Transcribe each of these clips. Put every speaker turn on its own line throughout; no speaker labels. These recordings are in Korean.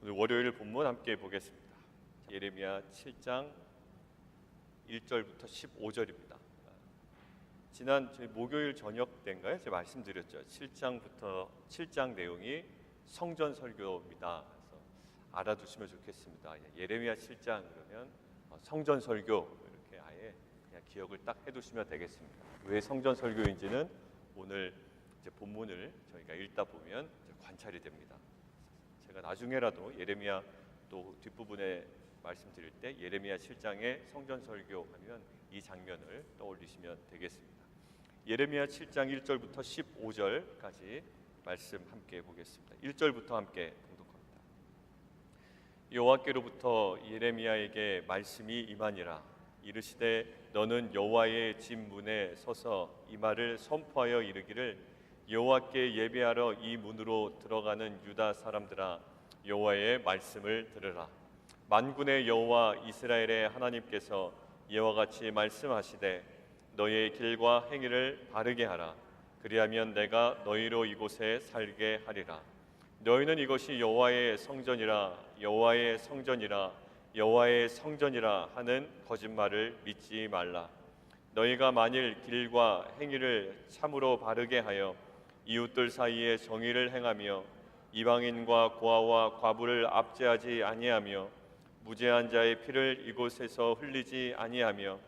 오늘 월요일 본문 함께 보겠습니다. 예레미야 7장 1절부터 15절입니다. 지난 저희 목요일 저녁 때인가요? 제가 말씀드렸죠. 7장 내용이 성전 설교입니다. 그래서 알아두시면 좋겠습니다. 예레미야 7장 그러면 성전 설교 이렇게 아예 그냥 기억을 딱 해두시면 되겠습니다. 왜 성전 설교인지는 오늘 이제 본문을 저희가 읽다 보면 이제 관찰이 됩니다. 제가 나중에라도 예레미야 또 뒷부분에 말씀드릴 때 예레미야 7장의 성전 설교하면 이 장면을 떠올리시면 되겠습니다. 예레미야 7장 1절부터 15절까지 말씀 함께 보겠습니다. 1절부터 함께 봉독합니다. 여호와께로부터 예레미야에게 말씀이 임하니라. 이르시되 너는 여호와의 집 문에 서서 이 말을 선포하여 이르기를 여호와께 예배하러 이 문으로 들어가는 유다 사람들아, 여호와의 말씀을 들으라. 만군의 여호와 이스라엘의 하나님께서 이와 같이 말씀하시되 너희의 길과 행위를 바르게 하라. 그리하면 내가 너희로 이곳에 살게 하리라. 너희는 이것이 여호와의 성전이라, 여호와의 성전이라, 여호와의 성전이라 하는 거짓말을 믿지 말라. 너희가 만일 길과 행위를 참으로 바르게 하여 이웃들 사이에 정의를 행하며 이방인과 고아와 과부를 압제하지 아니하며 무죄한 자의 피를 이곳에서 흘리지 아니하며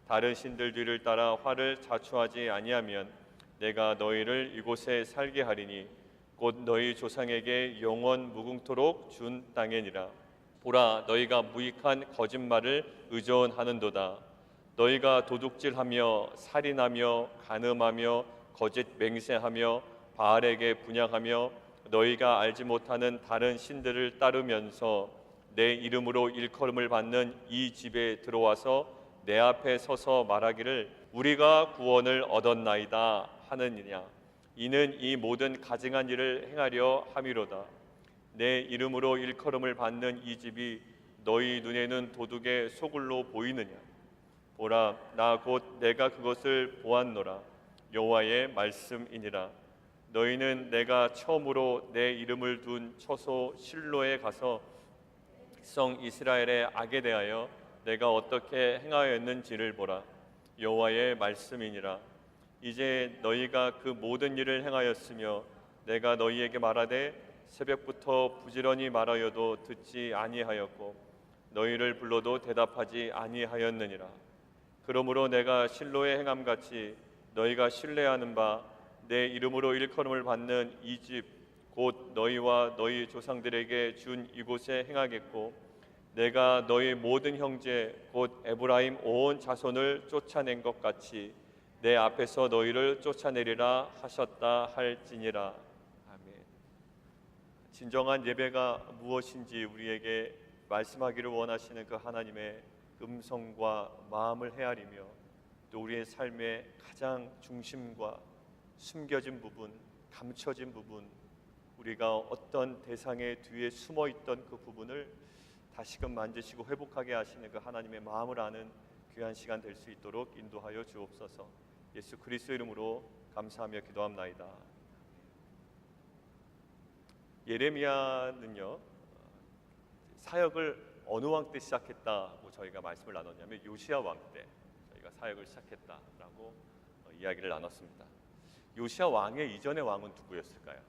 다른 신들 뒤를 따라 화를 자초하지 아니하면 내가 너희를 이곳에 살게 하리니 곧 너희 조상에게 영원 무궁토록 준 땅이니라. 보라, 너희가 무익한 거짓말을 의존하는도다. 너희가 도둑질하며 살인하며 간음하며 거짓 맹세하며 바알에게 분향하며 너희가 알지 못하는 다른 신들을 따르면서 내 이름으로 일컬음을 받는 이 집에 들어와서 내 앞에 서서 말하기를 우리가 구원을 얻었나이다 하느니냐. 이는 이 모든 가증한 일을 행하려 함이로다. 내 이름으로 일컬음을 받는 이 집이 너희 눈에는 도둑의 소굴로 보이느냐. 보라, 나 곧 내가 그것을 보았노라. 여호와의 말씀이니라. 너희는 내가 처음으로 내 이름을 둔 처소 실로에 가서 백성 이스라엘의 악에 대하여 내가 어떻게 행하였는지를 보라. 여호와의 말씀이니라. 이제 너희가 그 모든 일을 행하였으며 내가 너희에게 말하되 새벽부터 부지런히 말하여도 듣지 아니하였고 너희를 불러도 대답하지 아니하였느니라. 그러므로 내가 실로의 행함같이 너희가 신뢰하는 바 내 이름으로 일컬음을 받는 이 집 곧 너희와 너희 조상들에게 준 이곳에 행하겠고 내가 너희 모든 형제 곧 에브라임 온 자손을 쫓아낸 것 같이 내 앞에서 너희를 쫓아내리라 하셨다 할지니라. 아멘. 진정한 예배가 무엇인지 우리에게 말씀하기를 원하시는 그 하나님의 음성과 마음을 헤아리며 또 우리의 삶의 가장 중심과 숨겨진 부분, 감춰진 부분, 우리가 어떤 대상의 뒤에 숨어있던 그 부분을 다시금 만지시고 회복하게 하시는 그 하나님의 마음을 아는 귀한 시간 될 수 있도록 인도하여 주옵소서. 예수 그리스도 이름으로 감사하며 기도합나이다. 예레미야는요, 사역을 어느 왕 때 시작했다고 저희가 말씀을 나눴냐면 요시야 왕 때 저희가 사역을 시작했다라고 이야기를 나눴습니다. 요시야 왕의 이전의 왕은 누구였을까요?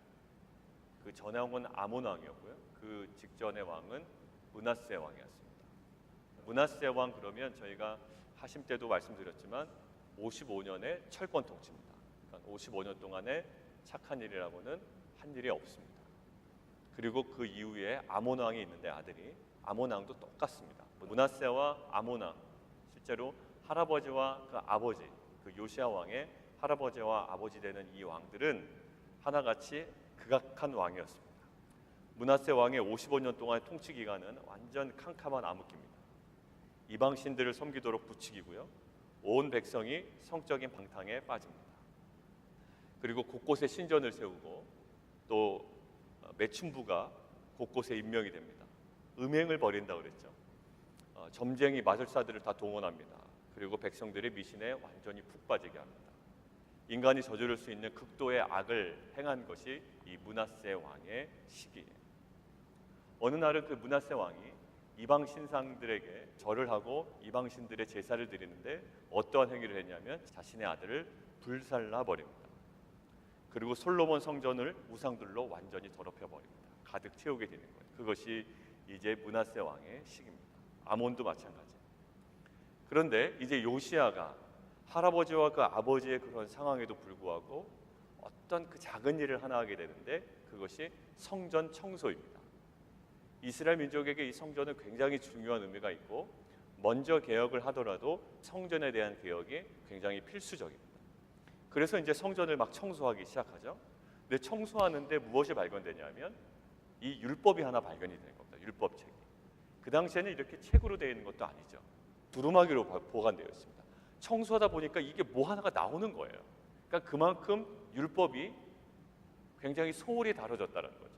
그 전의 왕은 아몬 왕이었고요. 그 직전의 왕은 므낫세 왕이었습니다. 므낫세 왕 그러면 저희가 하심 때도 말씀드렸지만 55년의 철권 통치입니다. 그러니까 55년 동안에 착한 일이라고는 한 일이 없습니다. 그리고 그 이후에 아몬 왕이 있는데 아들이 아몬 왕도 똑같습니다. 므낫세와 아몬 왕, 실제로 할아버지와 그 아버지, 그 요시야 왕의 할아버지와 아버지 되는 이 왕들은 하나같이 극악한 왕이었습니다. 므낫세 왕의 55년 동안의 통치 기간은 완전 캄캄한 암흑기입니다. 이방 신들을 섬기도록 부추기고요. 온 백성이 성적인 방탕에 빠집니다. 그리고 곳곳에 신전을 세우고 또 매춘부가 곳곳에 임명이 됩니다. 음행을 벌인다고 그랬죠. 점쟁이 마술사들을 다 동원합니다. 그리고 백성들의 미신에 완전히 푹 빠지게 합니다. 인간이 저지를 수 있는 극도의 악을 행한 것이 이 므낫세 왕의 시기예요. 어느 날은 그 므낫세 왕이 이방 신상들에게 절을 하고 이방 신들의 제사를 드리는데 어떠한 행위를 했냐면 자신의 아들을 불살라 버립니다. 그리고 솔로몬 성전을 우상들로 완전히 더럽혀 버립니다. 가득 채우게 되는 거예요. 그것이 이제 므낫세 왕의 시기입니다. 아몬도 마찬가지. 그런데 이제 요시야가 할아버지와 그 아버지의 그런 상황에도 불구하고 어떤 그 작은 일을 하나 하게 되는데 그것이 성전 청소입니다. 이스라엘 민족에게 이 성전은 굉장히 중요한 의미가 있고 먼저 개혁을 하더라도 성전에 대한 개혁이 굉장히 필수적입니다. 그래서 이제 성전을 막 청소하기 시작하죠. 근데 청소하는데 무엇이 발견되냐면 이 율법이 하나 발견이 되는 겁니다. 율법책이. 그 당시에는 이렇게 책으로 되어 있는 것도 아니죠. 두루마기로 보관되어 있습니다. 청소하다 보니까 이게 뭐 하나가 나오는 거예요. 그러니까 그만큼 율법이 굉장히 소홀히 다뤄졌다는 거죠.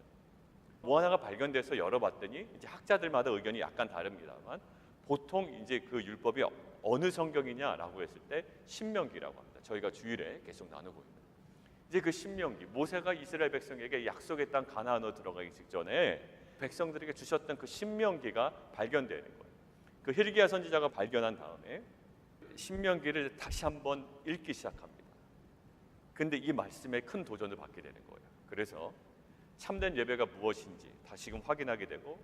뭐 하나가 발견돼서 열어봤더니 이제 학자들마다 의견이 약간 다릅니다만 보통 이제 그 율법이 어느 성경이냐라고 했을 때 신명기라고 합니다. 저희가 주일에 계속 나누고 있는. 이제 그 신명기, 모세가 이스라엘 백성에게 약속의 땅 가나안으로 들어가기 직전에 백성들에게 주셨던 그 신명기가 발견되는 거예요. 그 히르기야 선지자가 발견한 다음에 신명기를 다시 한번 읽기 시작합니다. 근데 이 말씀에 큰 도전을 받게 되는 거예요. 그래서 참된 예배가 무엇인지 다시금 확인하게 되고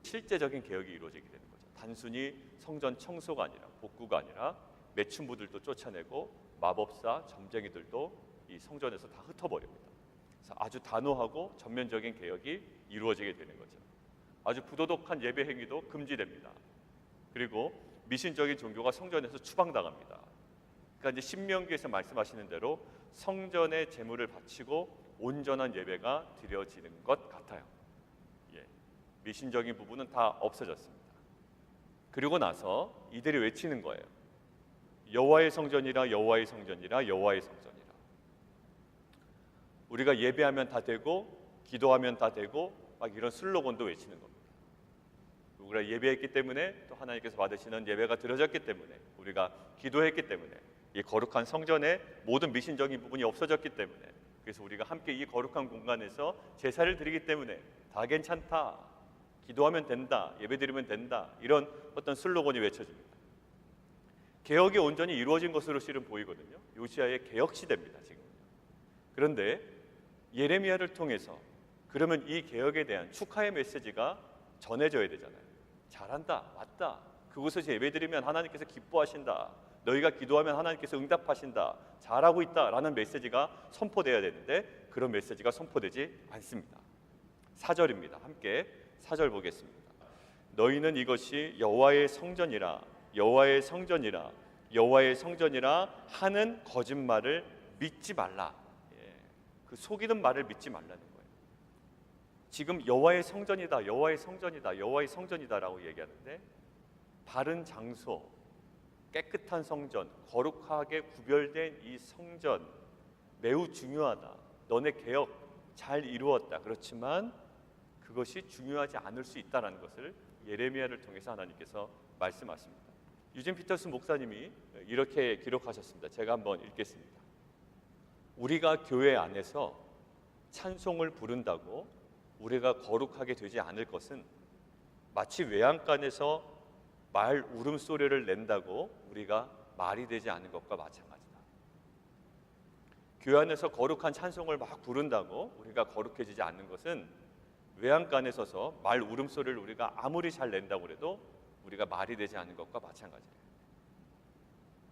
실제적인 개혁이 이루어지게 되는 거죠. 단순히 성전 청소가 아니라 복구가 아니라 매춘부들도 쫓아내고 마법사, 점쟁이들도 이 성전에서 다 흩어버립니다. 그래서 아주 단호하고 전면적인 개혁이 이루어지게 되는 거죠. 아주 부도덕한 예배 행위도 금지됩니다. 그리고 미신적인 종교가 성전에서 추방당합니다. 그러니까 이제 신명기에서 말씀하시는 대로 성전에 제물을 바치고 온전한 예배가 드려지는 것 같아요. 예, 미신적인 부분은 다 없어졌습니다. 그리고 나서 이들이 외치는 거예요. 여호와의 성전이라, 여호와의 성전이라, 여호와의 성전이라. 우리가 예배하면 다 되고 기도하면 다 되고 막 이런 슬로건도 외치는 겁니다. 우리가 예배했기 때문에 또 하나님께서 받으시는 예배가 드려졌기 때문에 우리가 기도했기 때문에 이 거룩한 성전의 모든 미신적인 부분이 없어졌기 때문에 그래서 우리가 함께 이 거룩한 공간에서 제사를 드리기 때문에 다 괜찮다, 기도하면 된다, 예배드리면 된다, 이런 어떤 슬로건이 외쳐집니다. 개혁이 온전히 이루어진 것으로 실은 보이거든요. 요시야의 개혁 시대입니다, 지금. 그런데 예레미야를 통해서 그러면 이 개혁에 대한 축하의 메시지가 전해져야 되잖아요. 잘한다, 맞다, 그곳에서 예배드리면 하나님께서 기뻐하신다, 너희가 기도하면 하나님께서 응답하신다, 잘하고 있다라는 메시지가 선포돼야 되는데 그런 메시지가 선포되지 않습니다. 4절입니다. 함께 4절 보겠습니다. 너희는 이것이 여호와의 성전이라, 여호와의 성전이라, 여호와의 성전이라 하는 거짓말을 믿지 말라. 그 속이는 말을 믿지 말라는 거예요. 지금 여호와의 성전이다, 여호와의 성전이다, 여호와의 성전이다라고 얘기하는데 바른 장소, 깨끗한 성전, 거룩하게 구별된 이 성전 매우 중요하다. 너네 개혁 잘 이루었다. 그렇지만 그것이 중요하지 않을 수 있다는 것을 예레미야를 통해서 하나님께서 말씀하십니다. 유진 피터슨 목사님이 이렇게 기록하셨습니다. 제가 한번 읽겠습니다. 우리가 교회 안에서 찬송을 부른다고 우리가 거룩하게 되지 않을 것은 마치 외양간에서 말 울음소리를 낸다고 우리가 말이 되지 않은 것과 마찬가지다. 교회 안에서 거룩한 찬송을 막 부른다고 우리가 거룩해지지 않는 것은 외양간에 서서 말 울음소리를 우리가 아무리 잘 낸다고 해도 우리가 말이 되지 않는 것과 마찬가지예요.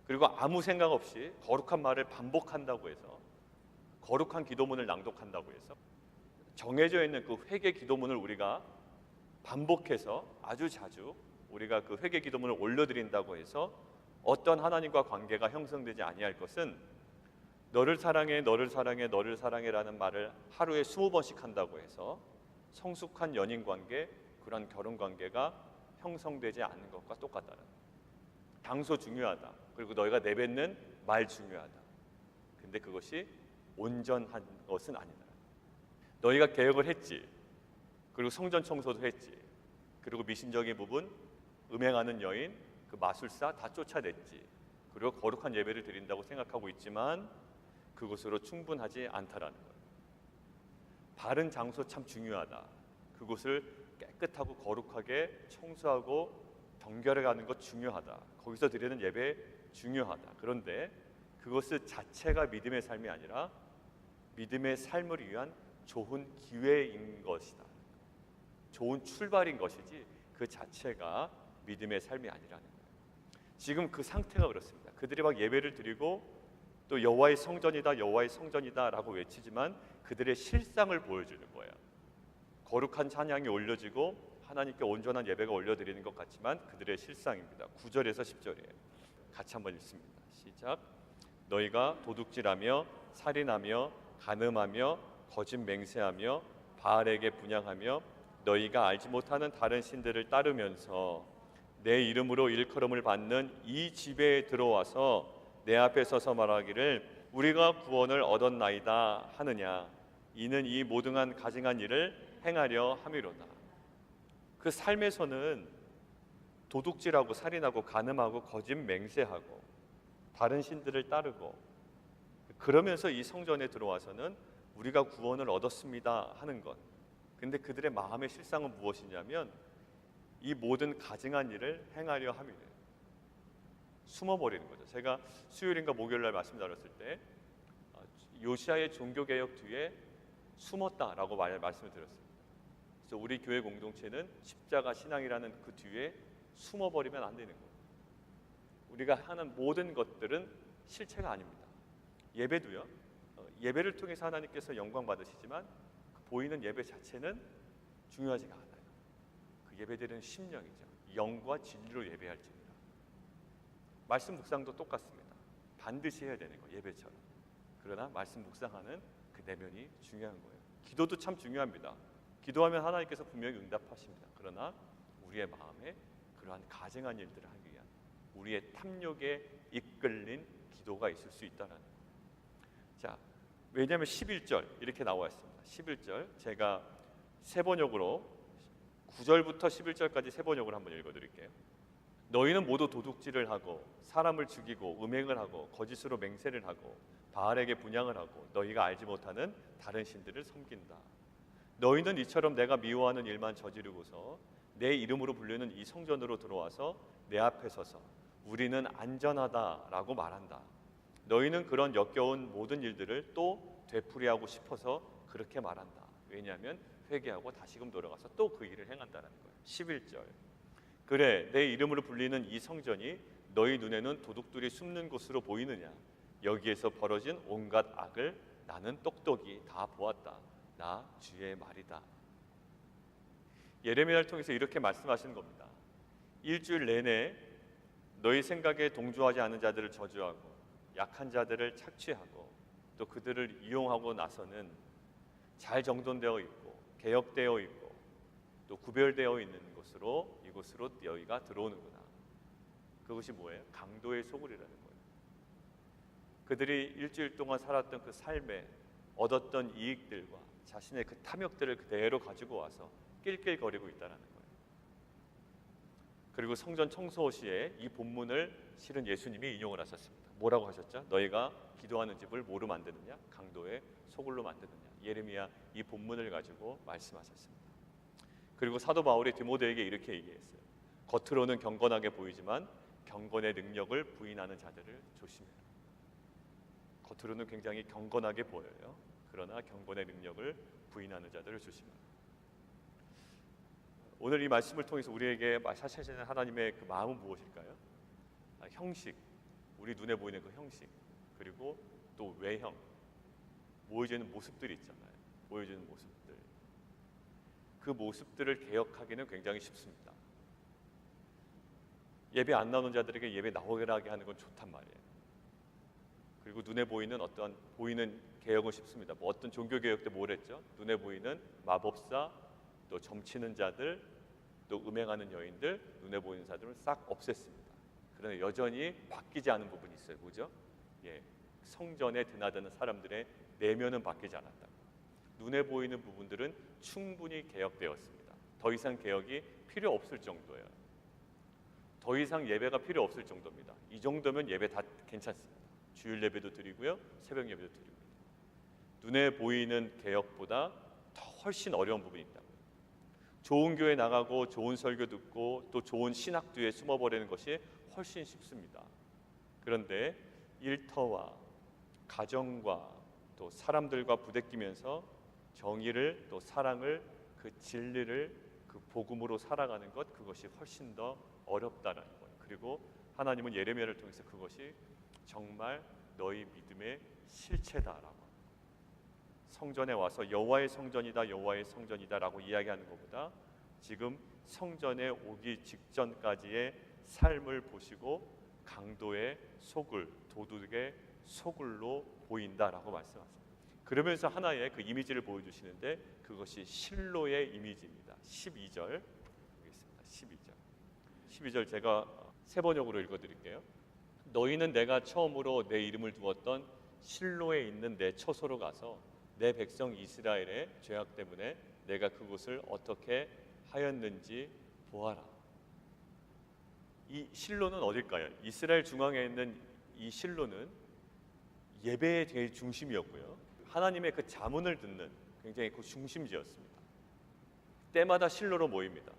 그리고 아무 생각 없이 거룩한 말을 반복한다고 해서 거룩한 기도문을 낭독한다고 해서 정해져 있는 그 회개 기도문을 우리가 반복해서 아주 자주 우리가 그 회개 기도문을 올려드린다고 해서 어떤 하나님과 관계가 형성되지 아니할 것은 너를 사랑해, 너를 사랑해, 너를 사랑해라는 말을 하루에 20번씩 한다고 해서 성숙한 연인 관계, 그런 결혼 관계가 형성되지 않는 것과 똑같다는 거예요. 장소 중요하다. 그리고 너희가 내뱉는 말 중요하다. 근데 그것이 온전한 것은 아니다. 너희가 개혁을 했지. 그리고 성전 청소도 했지. 그리고 미신적인 부분, 음행하는 여인, 그 마술사 다 쫓아냈지. 그리고 거룩한 예배를 드린다고 생각하고 있지만 그것으로 충분하지 않다라는 거예요. 바른 장소 참 중요하다. 그곳을 깨끗하고 거룩하게 청소하고 정결해 가는 것 중요하다. 거기서 드리는 예배 중요하다. 그런데 그것을 자체가 믿음의 삶이 아니라 믿음의 삶을 위한 좋은 기회인 것이다. 좋은 출발인 것이지 그 자체가 믿음의 삶이 아니라는 거예요. 지금 그 상태가 그렇습니다. 그들이 막 예배를 드리고 또 여호와의 성전이다, 여호와의 성전이다라고 외치지만 그들의 실상을 보여주는 거예요. 거룩한 찬양이 올려지고 하나님께 온전한 예배가 올려드리는 것 같지만 그들의 실상입니다. 9절에서 10절이에요. 같이 한번 읽습니다. 시작. 너희가 도둑질하며 살인하며 간음하며 거짓 맹세하며 바알에게 분향하며 너희가 알지 못하는 다른 신들을 따르면서 내 이름으로 일컬음을 받는 이 집에 들어와서 내 앞에 서서 말하기를 우리가 구원을 얻었나이다 하느냐. 이는 이 모등한 가증한 일을 행하려 함이로다. 그 삶에서는 도둑질하고 살인하고 간음하고 거짓 맹세하고 다른 신들을 따르고 그러면서 이 성전에 들어와서는 우리가 구원을 얻었습니다 하는 것. 근데 그들의 마음의 실상은 무엇이냐면 이 모든 가증한 일을 행하려 함이래요. 숨어버리는 거죠. 제가 수요일인가 목요일날 말씀 나눴을 때 요시아의 종교개혁 뒤에 숨었다라고 말씀을 드렸습니다. 그래서 우리 교회 공동체는 십자가 신앙이라는 그 뒤에 숨어버리면 안 되는 거예요. 우리가 하는 모든 것들은 실체가 아닙니다. 예배도요. 예배를 통해서 하나님께서 영광 받으시지만 그 보이는 예배 자체는 중요하지가 않아요. 그 예배드리는 심령이죠. 영과 진리로 예배할지니라. 말씀 묵상도 똑같습니다. 반드시 해야 되는 거예요. 예배처럼. 그러나 말씀 묵상하는 그 내면이 중요한 거예요. 기도도 참 중요합니다. 기도하면 하나님께서 분명히 응답하십니다. 그러나 우리의 마음에 그러한 가증한 일들을 하기 위한 우리의 탐욕에 이끌린 기도가 있을 수 있다는 거예요. 자, 왜냐하면 11절 이렇게 나와 있습니다. 11절 제가 세 번역으로 9절부터 11절까지 세 번역으로 한번 읽어드릴게요. 너희는 모두 도둑질을 하고 사람을 죽이고 음행을 하고 거짓으로 맹세를 하고 바알에게 분향을 하고 너희가 알지 못하는 다른 신들을 섬긴다. 너희는 이처럼 내가 미워하는 일만 저지르고서 내 이름으로 불리는 이 성전으로 들어와서 내 앞에 서서 우리는 안전하다라고 말한다. 너희는 그런 역겨운 모든 일들을 또 되풀이하고 싶어서 그렇게 말한다. 왜냐하면 회개하고 다시금 돌아가서 또 그 일을 행한다는 거예요. 11절. 그래 내 이름으로 불리는 이 성전이 너희 눈에는 도둑들이 숨는 곳으로 보이느냐. 여기에서 벌어진 온갖 악을 나는 똑똑히 다 보았다. 나 주의 말이다. 예레미야를 통해서 이렇게 말씀하시는 겁니다. 일주일 내내 너희 생각에 동조하지 않은 자들을 저주하고 약한 자들을 착취하고 또 그들을 이용하고 나서는 잘 정돈되어 있고 개혁되어 있고 또 구별되어 있는 곳으로 이곳으로 너희가 들어오는구나. 그것이 뭐예요? 강도의 소굴이라는 거예요. 그들이 일주일 동안 살았던 그 삶에 얻었던 이익들과 자신의 그 탐욕들을 그대로 가지고 와서 낄낄거리고 있다는 거예요. 그리고 성전 청소 시에 이 본문을 실은 예수님이 인용을 하셨습니다. 뭐라고 하셨죠? 너희가 기도하는 집을 뭐로 만드느냐? 강도의 소굴로 만드느냐? 예레미야 이 본문을 가지고 말씀하셨습니다. 그리고 사도 바울이 디모데에게 이렇게 얘기했어요. 겉으로는 경건하게 보이지만 경건의 능력을 부인하는 자들을 조심해라. 겉으로는 굉장히 경건하게 보여요. 그러나 경건의 능력을 부인하는 자들을 조심해라. 오늘 이 말씀을 통해서 우리에게 하시는 하나님의 그 마음은 무엇일까요? 형식, 우리 눈에 보이는 그 형식, 그리고 또 외형, 보여지는 모습들이 있잖아요. 보여지는 모습들. 그 모습들을 개혁하기는 굉장히 쉽습니다. 예배 안 나오는 자들에게 예배 나오게 하는 건 좋단 말이에요. 그리고 눈에 보이는 어떤 보이는 개혁은 쉽습니다. 뭐 어떤 종교 개혁 때 뭘 했죠? 눈에 보이는 마법사, 또 점치는 자들, 또 음행하는 여인들, 눈에 보이는 자들은 싹 없앴습니다. 그러나 여전히 바뀌지 않은 부분이 있어요. 뭐죠? 성전에 드나드는 사람들의 내면은 바뀌지 않았다. 눈에 보이는 부분들은 충분히 개혁되었습니다. 더 이상 개혁이 필요 없을 정도예요. 더 이상 예배가 필요 없을 정도입니다. 이 정도면 예배 다 괜찮습니다. 주일 예배도 드리고요, 새벽 예배도 드리고요. 눈에 보이는 개혁보다 더 훨씬 어려운 부분이 있다고요. 좋은 교회 나가고 좋은 설교 듣고 또 좋은 신학 뒤에 숨어버리는 것이 훨씬 쉽습니다. 그런데 일터와 가정과 또 사람들과 부대끼면서 정의를 또 사랑을 그 진리를 그 복음으로 살아가는 것, 그것이 훨씬 더 어렵다라는 거예요. 그리고 하나님은 예레미야를 통해서 그것이 정말 너희 믿음의 실체다라고, 성전에 와서 여호와의 성전이다, 여호와의 성전이다라고 이야기하는 것보다 지금 성전에 오기 직전까지의 삶을 보시고 강도의 속을 도둑의 속을로 보인다라고 말씀하셨습니다. 그러면서 하나의 그 이미지를 보여주시는데 그것이 실로의 이미지입니다. 12절 보겠습니다. 12절 제가 세 번역으로 읽어드릴게요. 너희는 내가 처음으로 내 이름을 두었던 실로에 있는 내 처소로 가서 내 백성 이스라엘의 죄악 때문에 내가 그곳을 어떻게 하였는지 보아라. 이 실로는 어딜까요? 이스라엘 중앙에 있는 이 실로는 예배의 제일 중심이었고요, 하나님의 그 자문을 듣는 굉장히 그 중심지였습니다. 때마다 실로로 모입니다.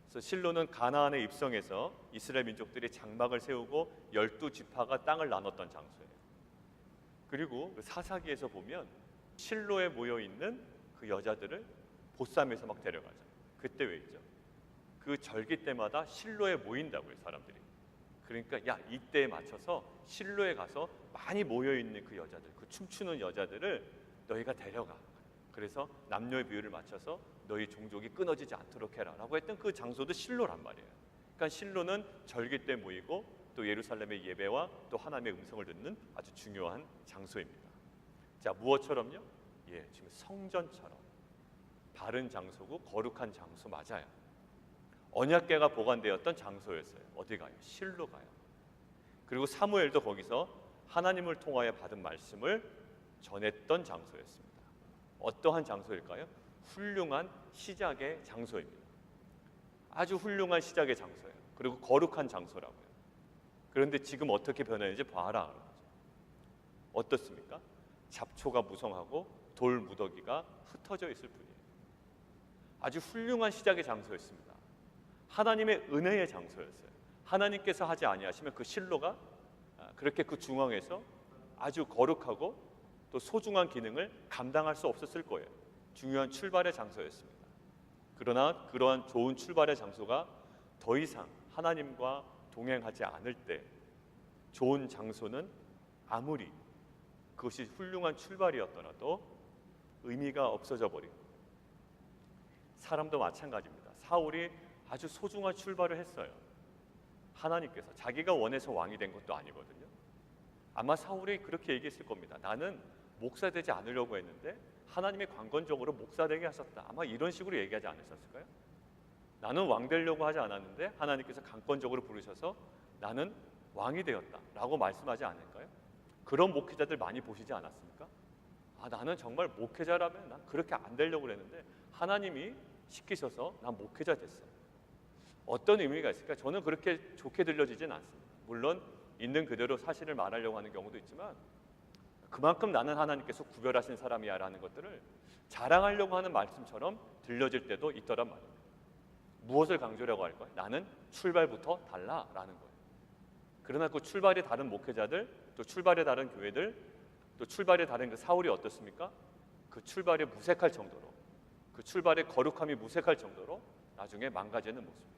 그래서 실로는 가나안에 입성해서 이스라엘 민족들이 장막을 세우고 12지파가 땅을 나눴던 장소예요. 그리고 그 사사기에서 보면 실로에 모여있는 그 여자들을 보쌈에서 막 데려가죠. 그때 왜 있죠? 그 절기 때마다 실로에 모인다고요, 사람들이. 그러니까 야, 이때에 맞춰서 실로에 가서 많이 모여있는 그 여자들, 그 춤추는 여자들을 너희가 데려가. 그래서 남녀의 비율을 맞춰서 너희 종족이 끊어지지 않도록 해라 라고 했던 그 장소도 실로란 말이에요. 그러니까 실로는 절기 때 모이고 또 예루살렘의 예배와 또 하나님의 음성을 듣는 아주 중요한 장소입니다. 자, 무엇처럼요? 예, 지금 성전처럼 바른 장소고 거룩한 장소 맞아요. 언약궤가 보관되었던 장소였어요. 어디 가요? 실로 가요. 그리고 사무엘도 거기서 하나님을 통하여 받은 말씀을 전했던 장소였습니다. 어떠한 장소일까요? 훌륭한 시작의 장소입니다. 아주 훌륭한 시작의 장소예요. 그리고 거룩한 장소라고요. 그런데 지금 어떻게 변했는지 봐라. 어떻습니까? 잡초가 무성하고 돌 무더기가 흩어져 있을 뿐이에요. 아주 훌륭한 시작의 장소였습니다. 하나님의 은혜의 장소였어요. 하나님께서 하지 아니하시면 그 실로가 그렇게 그 중앙에서 아주 거룩하고 또 소중한 기능을 감당할 수 없었을 거예요. 중요한 출발의 장소였습니다. 그러나 그러한 좋은 출발의 장소가 더 이상 하나님과 동행하지 않을 때 좋은 장소는 아무리 그것이 훌륭한 출발이었더라도 의미가 없어져 버리고, 사람도 마찬가지입니다. 사울이 아주 소중한 출발을 했어요. 하나님께서 자기가 원해서 왕이 된 것도 아니거든요. 아마 사울이 그렇게 얘기했을 겁니다. 나는 목사 되지 않으려고 했는데 하나님이 관건적으로 목사 되게 하셨다. 아마 이런 식으로 얘기하지 않으셨을까요? 나는 왕 되려고 하지 않았는데 하나님께서 관건적으로 부르셔서 나는 왕이 되었다 라고 말씀하지 않을까요? 그런 목회자들 많이 보시지 않았습니까? 아, 나는 정말 목회자라면 난 그렇게 안 되려고 했는데 하나님이 시키셔서 난 목회자 됐어. 어떤 의미가 있을까? 저는 그렇게 좋게 들려지진 않습니다. 물론 있는 그대로 사실을 말하려고 하는 경우도 있지만 그만큼 나는 하나님께서 구별하신 사람이야 라는 것들을 자랑하려고 하는 말씀처럼 들려질 때도 있더란 말입니다. 무엇을 강조하려고 할까요? 나는 출발부터 달라라는 거예요. 그러나 그 출발이 다른 목회자들, 또 출발이 다른 교회들, 또 출발이 다른 그 사울이 어떻습니까? 그 출발이 무색할 정도로, 그 출발의 거룩함이 무색할 정도로 나중에 망가지는 모습이에요.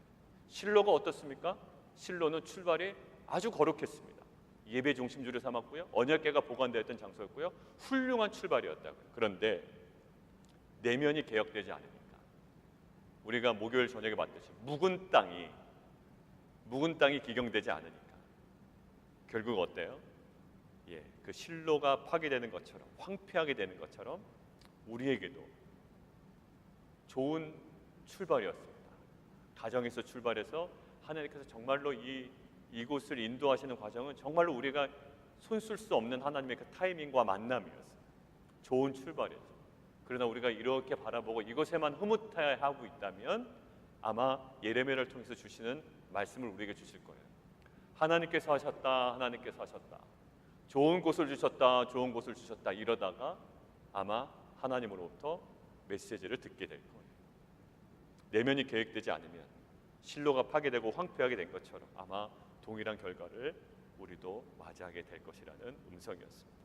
실로가 어떻습니까? 실로는 출발이 아주 거룩했습니다. 예배 중심주를 삼았고요, 언약궤가 보관되었던 장소였고요, 훌륭한 출발이었다고요. 그런데 내면이 개혁되지 않으니까, 우리가 목요일 저녁에 봤듯이 묵은 땅이 기경되지 않으니까 결국 어때요? 예, 그 실로가 파괴되는 것처럼, 황폐하게 되는 것처럼 우리에게도 좋은 출발이었습니다. 가정에서 출발해서 하나님께서 정말로 이곳을 인도하시는 과정은 정말로 우리가 손쓸 수 없는 하나님의 그 타이밍과 만남이었어요. 좋은 출발이었죠. 그러나 우리가 이렇게 바라보고 이것에만 흐뭇해하고 있다면 아마 예레미야를 통해서 주시는 말씀을 우리에게 주실 거예요. 하나님께서 하셨다, 하나님께서 하셨다, 좋은 곳을 주셨다, 좋은 곳을 주셨다, 이러다가 아마 하나님으로부터 메시지를 듣게 될 거예요. 내면이 계획되지 않으면 실로가 파괴되고 황폐하게 된 것처럼 아마 동일한 결과를 우리도 맞이하게 될 것이라는 음성이었습니다.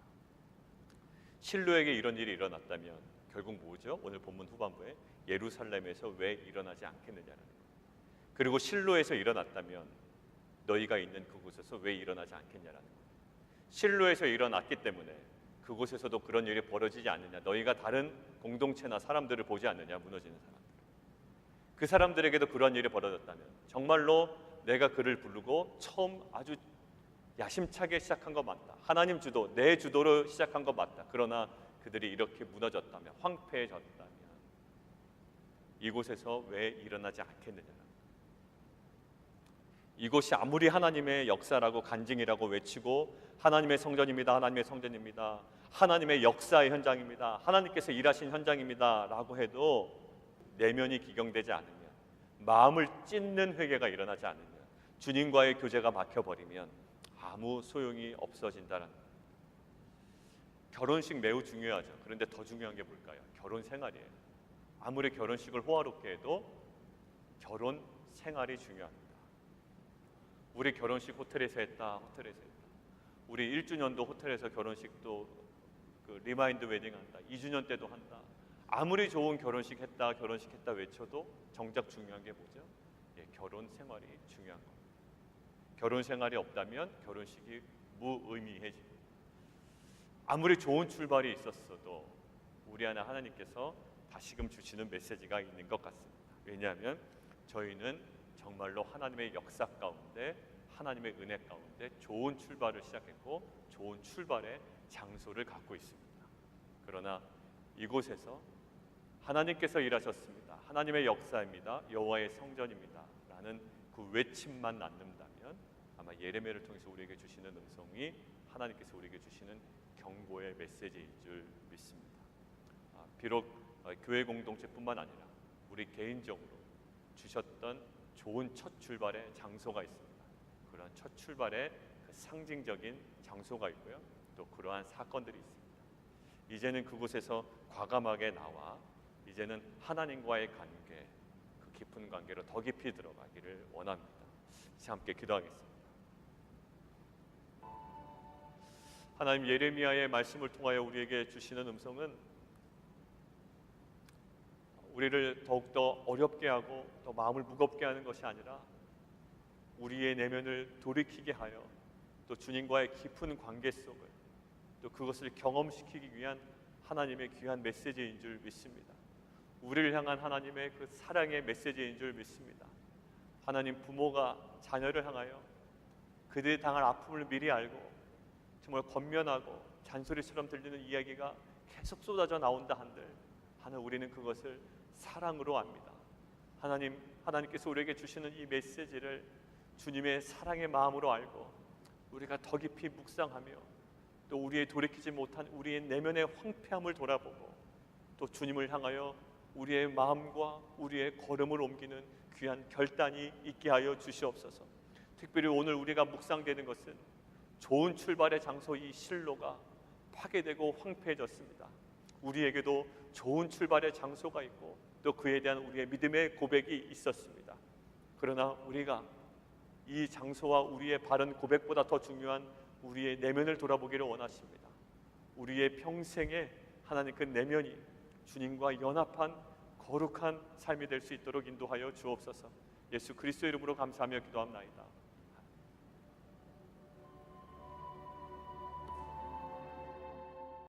실로에게 이런 일이 일어났다면 결국 뭐죠? 오늘 본문 후반부에 예루살렘에서 왜 일어나지 않겠느냐는 거예요. 그리고 실로에서 일어났다면 너희가 있는 그곳에서 왜 일어나지 않겠냐라는 거예요. 실로에서 일어났기 때문에 그곳에서도 그런 일이 벌어지지 않느냐. 너희가 다른 공동체나 사람들을 보지 않느냐. 무너지는 사람들. 그 사람들에게도 그런 일이 벌어졌다면 정말로 내가 그를 부르고 처음 아주 야심차게 시작한 거 맞다. 하나님 주도, 내 주도로 시작한 거 맞다. 그러나 그들이 이렇게 무너졌다면, 황폐해졌다면 이곳에서 왜 일어나지 않겠느냐. 이곳이 아무리 하나님의 역사라고 간증이라고 외치고 하나님의 성전입니다. 하나님의 성전입니다. 하나님의 역사의 현장입니다. 하나님께서 일하신 현장입니다. 라고 해도 내면이 기경되지 않으면, 마음을 찢는 회개가 일어나지 않으면, 주님과의 교제가 막혀버리면 아무 소용이 없어진다는 거예요. 결혼식 매우 중요하죠. 그런데 더 중요한 게 뭘까요? 결혼 생활이에요. 아무리 결혼식을 호화롭게 해도 결혼 생활이 중요합니다. 우리 결혼식 호텔에서 했다. 우리 1주년도 호텔에서 결혼식도 리마인드 웨딩 한다. 2주년 때도 한다. 아무리 좋은 결혼식 했다 외쳐도 정작 중요한 게 뭐죠? 결혼 생활이 중요한 겁니다. 결혼 생활이 없다면 결혼식이 무의미해집니다. 아무리 좋은 출발이 있었어도 우리 안에 하나님께서 다시금 주시는 메시지가 있는 것 같습니다. 왜냐하면 저희는 정말로 하나님의 역사 가운데, 하나님의 은혜 가운데 좋은 출발을 시작했고 좋은 출발의 장소를 갖고 있습니다. 그러나 이곳에서 하나님께서 일하셨습니다. 하나님의 역사입니다. 여호와의 성전입니다. 라는 그 외침만 남는다면 아마 예레미야를 통해서 우리에게 주시는 음성이 하나님께서 우리에게 주시는 경고의 메시지인 줄 믿습니다. 비록 교회 공동체뿐만 아니라 우리 개인적으로 주셨던 좋은 첫 출발의 장소가 있습니다. 그러한 첫 출발의 그 상징적인 장소가 있고요. 또 그러한 사건들이 있습니다. 이제는 그곳에서 과감하게 나와 이제는 하나님과의 관계, 그 깊은 관계로 더 깊이 들어가기를 원합니다. 함께 기도하겠습니다. 하나님, 예레미야의 말씀을 통하여 우리에게 주시는 음성은 우리를 더욱더 어렵게 하고 더 마음을 무겁게 하는 것이 아니라 우리의 내면을 돌이키게 하여 또 주님과의 깊은 관계 속을 또 그것을 경험시키기 위한 하나님의 귀한 메시지인 줄 믿습니다. 우리를 향한 하나님의 그 사랑의 메시지인 줄 믿습니다. 하나님, 부모가 자녀를 향하여 그들이 당할 아픔을 미리 알고 정말 권면하고 잔소리처럼 들리는 이야기가 계속 쏟아져 나온다 한들 우리는 그것을 사랑으로 압니다. 하나님께서 우리에게 주시는 이 메시지를 주님의 사랑의 마음으로 알고 우리가 더 깊이 묵상하며 또 우리의 돌이키지 못한 우리의 내면의 황폐함을 돌아보고 또 주님을 향하여 우리의 마음과 우리의 걸음을 옮기는 귀한 결단이 있게 하여 주시옵소서. 특별히 오늘 우리가 묵상되는 것은 좋은 출발의 장소 이 실로가 파괴되고 황폐해졌습니다. 우리에게도 좋은 출발의 장소가 있고 또 그에 대한 우리의 믿음의 고백이 있었습니다. 그러나 우리가 이 장소와 우리의 바른 고백보다 더 중요한 우리의 내면을 돌아보기를 원하십니다. 우리의 평생에 하나님 그 내면이 주님과 연합한 거룩한 삶이 될 수 있도록 인도하여 주옵소서. 예수 그리스도의 이름으로 감사하며 기도합나이다.